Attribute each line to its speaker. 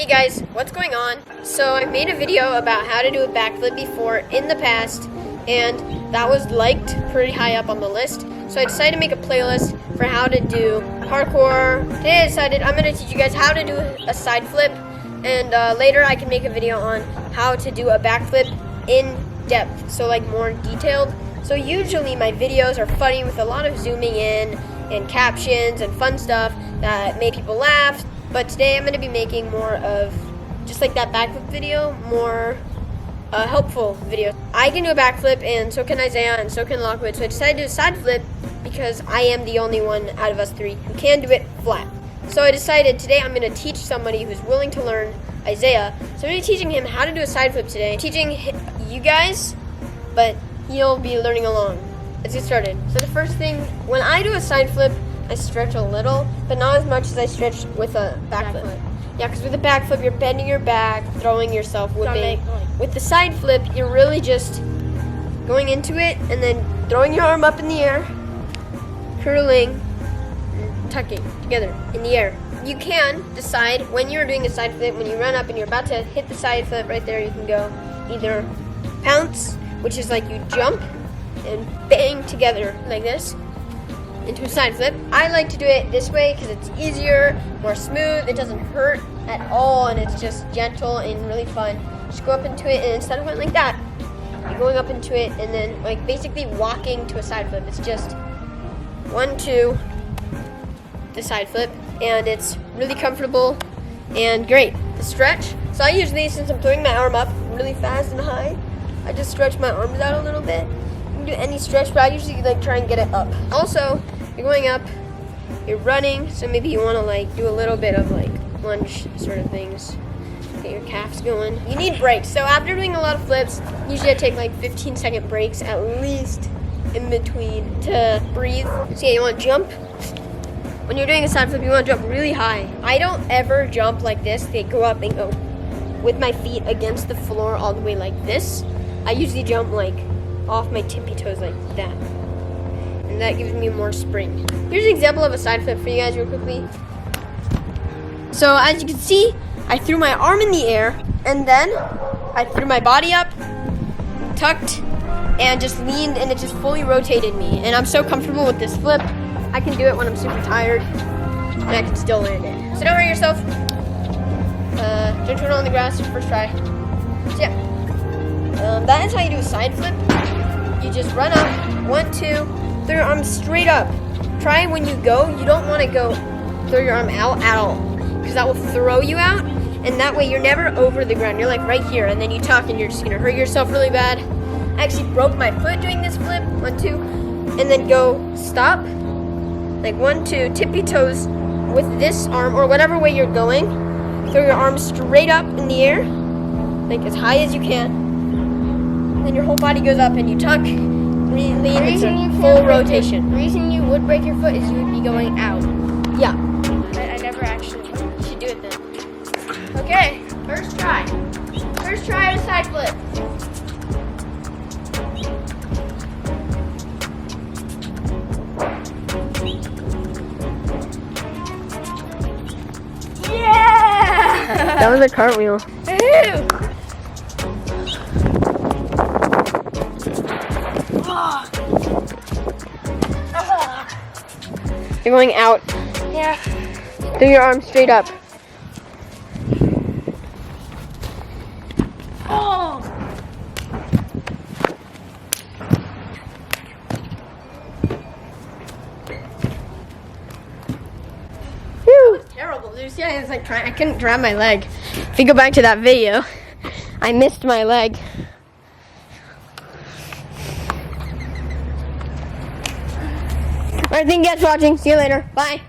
Speaker 1: Hey guys, what's going on? So I made a video about how to do a backflip before in the past, and that was liked pretty high up on the list. So I decided to make a playlist for how to do parkour. Today I decided I'm going to teach you guys how to do a side flip, and later I can make a video on how to do a backflip in depth, so like more detailed. So usually my videos are funny with a lot of zooming in and captions and fun stuff that made people laugh. But today I'm going to be making more of just like that backflip video, more helpful video. I can do a backflip, and so can Isaiah, and so can Lockwood. So I decided to do a side flip because I am the only one out of us three who can do it flat. So I decided today I'm going to teach somebody who's willing to learn, Isaiah. So I'm going to be teaching him how to do a side flip today. Teaching you guys, but he'll be learning along. Let's get started. So the first thing, when I do a side flip, I stretch a little, but not as much as I stretch with a backflip. Yeah, because with a backflip, you're bending your back, throwing yourself, whipping. With the side flip, you're really just going into it and then throwing your arm up in the air, curling, and tucking together in the air. You can decide when you're doing a side flip, when you run up and you're about to hit the side flip right there, you can go either pounce, which is like you jump and bang together like this, into a side flip. I like to do it this way because it's easier, more smooth, it doesn't hurt at all, and it's just gentle and really fun. Just go up into it, and instead of going like that, you're going up into it and then like basically walking to a side flip. It's just 1, 2, the side flip, and it's really comfortable and great. The stretch, so I usually, since I'm throwing my arm up really fast and high, I just stretch my arms out a little bit. You can do any stretch, but I usually like try and get it up. Also, you're going up, you're running, so maybe you want to like do a little bit of like lunge sort of things. Get your calves going. You need breaks. So after doing a lot of flips, usually I take like 15-second breaks at least in between to breathe. So yeah, you want to jump. When you're doing a side flip, you want to jump really high. I don't ever jump like this. They go up and go with my feet against the floor all the way like this. I usually jump like off my tippy toes like that, and that gives me more spring. Here's an example of a side flip for you guys real quickly. So as you can see, I threw my arm in the air, and then I threw my body up, tucked, and just leaned, and it just fully rotated me. And I'm so comfortable with this flip. I can do it when I'm super tired, and I can still land it. So don't hurt yourself. Don't turn on the grass your first try. So yeah. That is how you do a side flip. You just run up, 1, 2, throw your arms straight up. Try when you go, you don't want to go throw your arm out at all, because that will throw you out, and that way you're never over the ground. You're like right here, and then you tuck, and you're just going to hurt yourself really bad. I actually broke my foot doing this flip, 1, 2, and then go stop, like 1, 2, tippy toes with this arm, or whatever way you're going. Throw your arms straight up in the air, like as high as you can. Then your whole body goes up and you tuck, lean, it's a full rotation.
Speaker 2: The reason you would break your foot is you would be going out.
Speaker 1: Yeah.
Speaker 2: I never actually.
Speaker 1: You should do it then.
Speaker 2: Okay, first try. First try of a side flip. Yeah!
Speaker 1: That was a cartwheel.
Speaker 2: Ew!
Speaker 1: You're going out.
Speaker 2: Yeah.
Speaker 1: Throw your arms straight up.
Speaker 2: Oh!
Speaker 1: That was terrible. Did you see I was like trying? I couldn't grab my leg. If you go back to that video, I missed my leg. Alright, thank you guys for watching. See you later. Bye.